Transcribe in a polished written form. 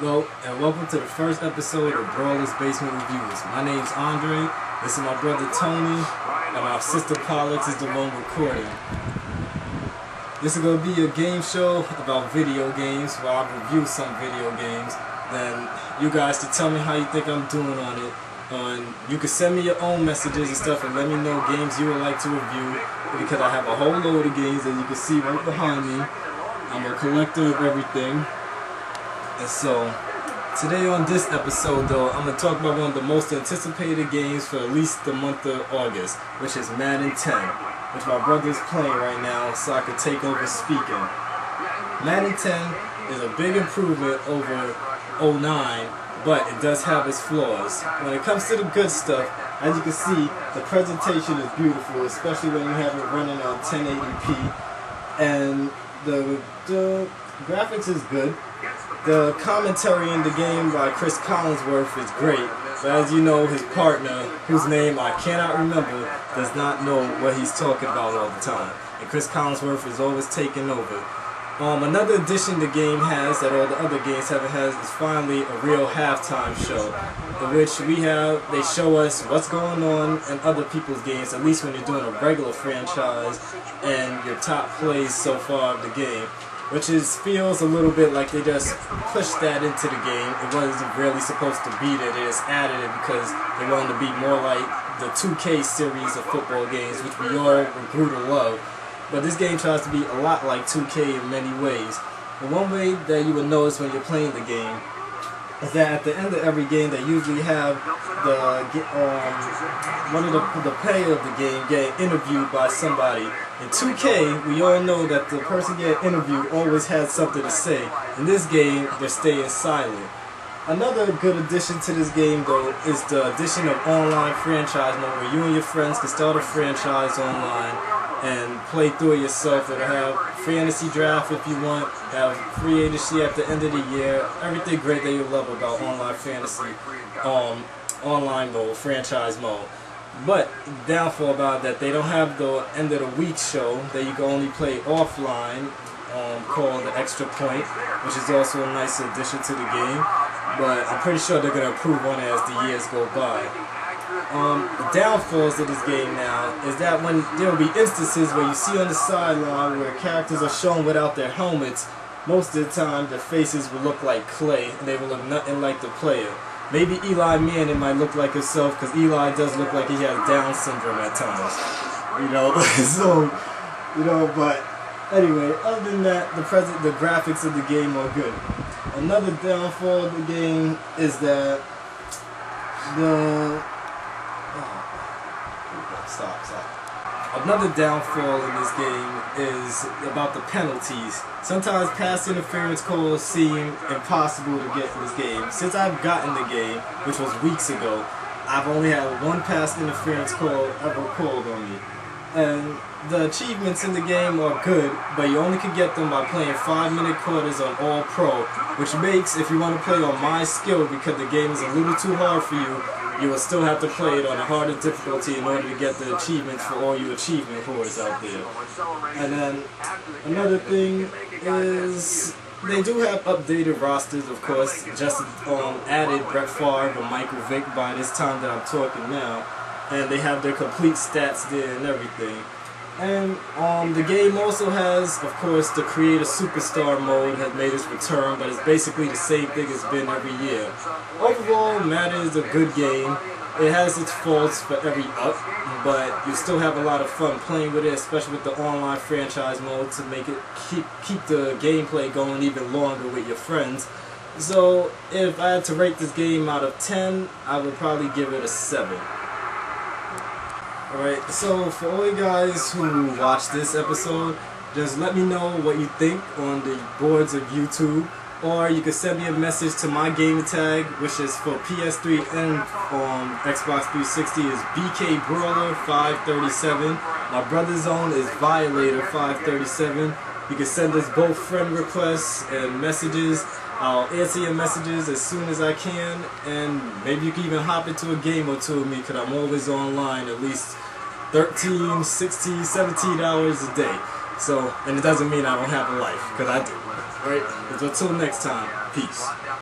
Hello, and welcome to the first episode of Brawlers Basement Reviews. My name's Andre, this is my brother Tony, and my sister Pollux is the one recording. This is going to be a game show about video games, where I review some video games. Then you guys can tell me how you think I'm doing on it. You can send me your own messages and stuff and let me know games you would like to review, because I have a whole load of games that you can see right behind me. I'm a collector of everything. And so, today on this episode though, I'm going to talk about one of the most anticipated games for at least the month of August, which is Madden 10, which my brother is playing right now, so I can take over speaking. Madden 10 is a big improvement over 09, but it does have its flaws. When it comes to the good stuff, as you can see, the presentation is beautiful, especially when you have it running on 1080p, and the graphics is good. The commentary in the game by Chris Collinsworth is great, but as you know, his partner, whose name I cannot remember, does not know what he's talking about all the time. And Chris Collinsworth is always taking over. Another addition the game has that all the other games haven't had is finally a real halftime show, in which they show us what's going on in other people's games, at least when you're doing a regular franchise, and your top plays so far of the game. Which feels a little bit like they just pushed that into the game. It wasn't really supposed to be there. They just added it because they wanted to be more like the 2K series of football games, which we all grew to love. But this game tries to be a lot like 2K in many ways. And one way that you would notice when you're playing the game is that at the end of every game they usually have the player of the game get interviewed by somebody. In 2K, we all know that the person getting interviewed always has something to say. In this game, they're staying silent. Another good addition to this game, though, is the addition of online franchise mode, where you and your friends can start a franchise online and play through it yourself. It'll have fantasy draft if you want, have free agency at the end of the year, everything great that you love about online fantasy, online mode, franchise mode. But the downfall about that, they don't have the end of the week show that you can only play offline, called the Extra Point, which is also a nice addition to the game. But I'm pretty sure they're going to improve on it as the years go by. The downfalls of this game now is that when there will be instances where you see on the sideline where characters are shown without their helmets, most of the time their faces will look like clay and they will look nothing like the player. Maybe Eli Manning might look like himself, because Eli does look like he has Down syndrome at times. But anyway, other than that, the graphics of the game are good. Another downfall of the game is that Another downfall in this game is about the penalties. Sometimes pass interference calls seem impossible to get in this game. Since I've gotten the game, which was weeks ago, I've only had one pass interference call ever called on me. And the achievements in the game are good, but you only can get them by playing 5-minute quarters on All Pro, which makes, if you want to play on my skill, because the game is a little too hard for you, you will still have to play it on a harder difficulty in order to get the achievements for all you achievement whores out there. And then another thing is they do have updated rosters, of course. Just added Brett Favre and Michael Vick by this time that I'm talking now, and they have their complete stats there and everything. And the game also has, of course, the Create a Superstar mode has made its return, but it's basically the same thing it's been every year. Overall, Madden is a good game. It has its faults for every up, but you still have a lot of fun playing with it, especially with the online franchise mode to make it keep the gameplay going even longer with your friends. So, if I had to rate this game out of 10, I would probably give it a 7. Alright, so for all you guys who watch this episode, just let me know what you think on the boards of YouTube, or you can send me a message to my gamer tag, which is for PS3 and Xbox 360 is BK Brawler 537. My brother's own is Violator 537. You can send us both friend requests and messages. I'll answer your messages as soon as I can, and maybe you can even hop into a game or two with me, because I'm always online at least 13, 16, 17 hours a day. So, and it doesn't mean I don't have a life, because I do. Alright, until next time, peace.